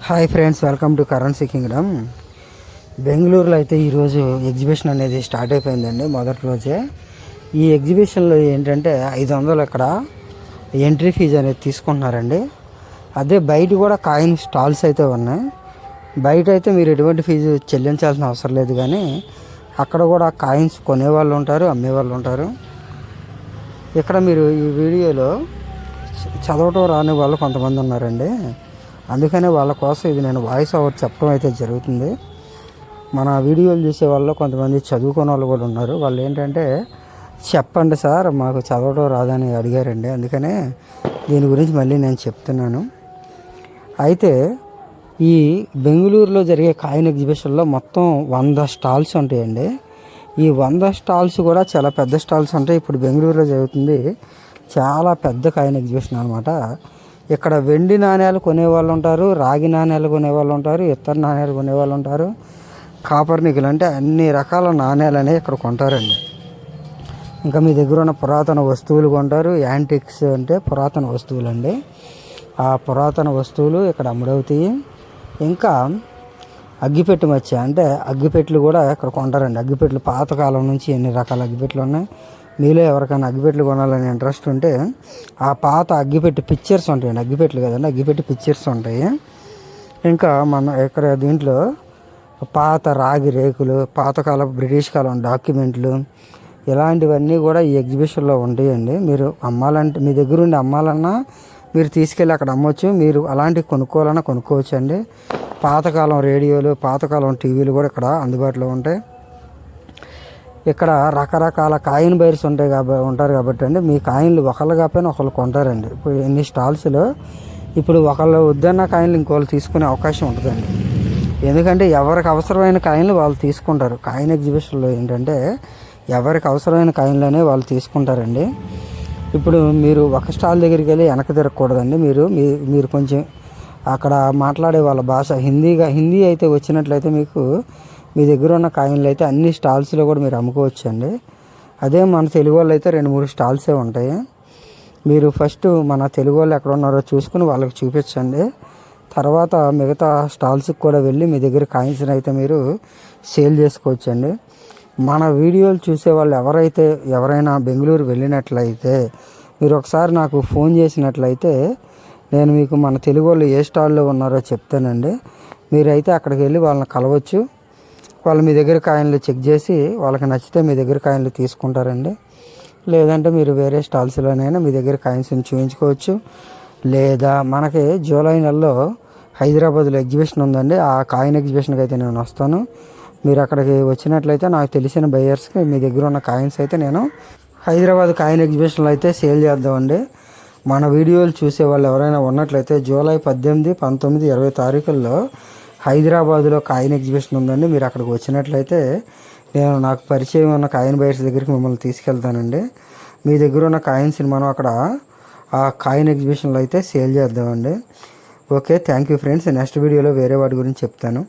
Hi friends, welcome to currency Kingdom. బెంగళూరులో అయితే ఈరోజు ఎగ్జిబిషన్ అనేది స్టార్ట్ అయిపోయిందండి. మొదటి రోజే ఈ ఎగ్జిబిషన్లో ఏంటంటే 500 ఇక్కడ ఎంట్రీ ఫీజు అనేది తీసుకుంటున్నారండి. అదే బయట కూడా కాయిన్ స్టాల్స్ అయితే ఉన్నాయి. బయట అయితే మీరు ఎటువంటి ఫీజు చెల్లించాల్సిన అవసరం లేదు, కానీ అక్కడ కూడా కాయిన్స్ కొనేవాళ్ళు ఉంటారు, అమ్మేవాళ్ళు ఉంటారు. ఇక్కడ మీరు ఈ వీడియోలో చదవటం రాని వాళ్ళు కొంతమంది ఉన్నారండి. అందుకనే వాళ్ళ కోసం ఇది నేను వాయిస్ ఓవర్ చెప్పడం అయితే జరుగుతుంది. మన వీడియోలు చూసే వాళ్ళు కొంతమంది చదువుకునే వాళ్ళు కూడా ఉన్నారు. వాళ్ళు ఏంటంటే, చెప్పండి సార్ మాకు చదవడం రాదని అడిగారండి. అందుకనే దీని గురించి మళ్ళీ నేను చెప్తున్నాను. అయితే ఈ బెంగళూరులో జరిగే కాయిన్ ఎగ్జిబిషన్లో మొత్తం 100 స్టాల్స్ ఉంటాయండి. ఈ 100 స్టాల్స్ కూడా చాలా పెద్ద స్టాల్స్ ఉంటాయి. ఇప్పుడు బెంగళూరులో జరుగుతుంది చాలా పెద్ద కాయిన్ ఎగ్జిబిషన్ అనమాట. ఇక్కడ వెండి నాణ్యాలు కొనేవాళ్ళు ఉంటారు, రాగి నాణ్యాలు కొనేవాళ్ళు ఉంటారు, ఇత్తడి నాణ్యాలు కొనేవాళ్ళు ఉంటారు, కాపర్ నికులు అంటే అన్ని రకాల నాణ్యాలు అనేవి ఇక్కడ కొంటారండి. ఇంకా మీ దగ్గర ఉన్న పురాతన వస్తువులు కొంటారు. యాంటిక్స్ అంటే పురాతన వస్తువులు అండి. ఆ పురాతన వస్తువులు ఇక్కడ అమ్ముడవుతాయి. ఇంకా అగ్గిపెట్టి మచ్చ అంటే అగ్గిపెట్లు కూడా ఇక్కడ కొంటారండి. అగ్గిపెట్లు పాతకాలం నుంచి ఎన్ని రకాల అగ్గిపెట్లు ఉన్నాయి. మీలో ఎవరికైనా అగ్గిపెట్లు కొనాలని ఇంట్రెస్ట్ ఉంటే ఆ పాత అగ్గిపెట్టి పిక్చర్స్ ఉంటాయండి. అగ్గిపెట్లు కదండి, అగ్గిపెట్టి పిక్చర్స్ ఉంటాయి. ఇంకా మన ఇక్కడ దీంట్లో పాత రాగి రేకులు, పాతకాలం బ్రిటిష్ కాలం డాక్యుమెంట్లు, ఇలాంటివన్నీ కూడా ఈ ఎగ్జిబిషన్లో ఉంటాయండి. మీరు అమ్మాలంటే, మీ దగ్గర ఉండి అమ్మాలన్నా మీరు తీసుకెళ్ళి అక్కడ అమ్మొచ్చు. మీరు అలాంటివి కొనుక్కోవాలన్నా కొనుక్కోవచ్చు అండి. పాతకాలం రేడియోలు, పాతకాలం టీవీలు కూడా ఇక్కడ అందుబాటులో ఉంటాయి. ఇక్కడ రకరకాల కాయిన్ బైర్స్ ఉంటారు కాబట్టి అండి, మీ కాయిన్లు ఒకళ్ళు కాకపోయినా ఒకళ్ళు కొంటారండి. ఇప్పుడు ఎన్ని స్టాల్స్లో ఇప్పుడు ఒకళ్ళు వద్దన్న కాయిన్లు ఇంకోళ్ళు తీసుకునే అవకాశం ఉంటుందండి. ఎందుకంటే ఎవరికి అవసరమైన కాయిన్లు వాళ్ళు తీసుకుంటారు. కాయిన్ ఎగ్జిబిషన్లో ఏంటంటే ఎవరికి అవసరమైన కాయిన్లనే వాళ్ళు తీసుకుంటారండి. ఇప్పుడు మీరు ఒక స్టాల్ దగ్గరికి వెళ్ళి వెనక తిరగకూడదండి. మీరు కొంచెం అక్కడ మాట్లాడే వాళ్ళ భాష హిందీ అయితే వచ్చినట్లయితే మీకు మీ దగ్గర ఉన్న కాయిన్లు అయితే అన్ని స్టాల్స్లో కూడా మీరు అమ్ముకోవచ్చు అండి. అదే మన తెలుగు వాళ్ళు అయితే 2-3 స్టాల్సే ఉంటాయి. మీరు ఫస్ట్ మన తెలుగు వాళ్ళు ఎక్కడ ఉన్నారో చూసుకుని వాళ్ళకి చూపించండి. తర్వాత మిగతా స్టాల్స్కి కూడా వెళ్ళి మీ దగ్గర కాయిన్స్ని అయితే మీరు సేల్ చేసుకోవచ్చు అండి. మన వీడియోలు చూసే వాళ్ళు ఎవరైనా బెంగళూరు వెళ్ళినట్లయితే మీరు ఒకసారి నాకు ఫోన్ చేసినట్లయితే నేను మీకు మన తెలుగు వాళ్ళు ఏ స్టాల్లో ఉన్నారో చెప్తానండి. మీరైతే అక్కడికి వెళ్ళి వాళ్ళని కలవచ్చు. వాళ్ళు మీ దగ్గర కాయిన్లు చెక్ చేసి వాళ్ళకి నచ్చితే మీ దగ్గర కాయిన్లు తీసుకుంటారండి. లేదంటే మీరు వేరే స్టాల్స్లోనైనా మీ దగ్గర కాయిన్స్ని చూపించుకోవచ్చు. లేదా మనకి జూలై నెలలో హైదరాబాద్లో ఎగ్జిబిషన్ ఉందండి. ఆ కాయిన్ ఎగ్జిబిషన్కి అయితే నేను వస్తాను. మీరు అక్కడికి వచ్చినట్లయితే నాకు తెలిసిన బయర్స్కి మీ దగ్గర ఉన్న కాయిన్స్ అయితే నేను హైదరాబాద్ కాయిన్ ఎగ్జిబిషన్లో అయితే సేల్ చేద్దామండి. మన వీడియోలు చూసే వాళ్ళు ఎవరైనా ఉన్నట్లయితే జూలై 18, 19, 20 తారీఖుల్లో హైదరాబాదులో కాయిన్ ఎగ్జిబిషన్ ఉందండి. మీరు అక్కడికి వచ్చినట్లయితే నేను నాకు పరిచయం ఉన్న కాయిన్ బయర్స్ దగ్గరికి మిమ్మల్ని తీసుకెళ్తానండి. మీ దగ్గర ఉన్న కాయిన్స్ని మనం అక్కడ ఆ కాయిన్ ఎగ్జిబిషన్లో అయితే సేల్ చేద్దామండి. Okay, thank you friends. Next వీడియోలో వేరే వాటి గురించి చెప్తాను.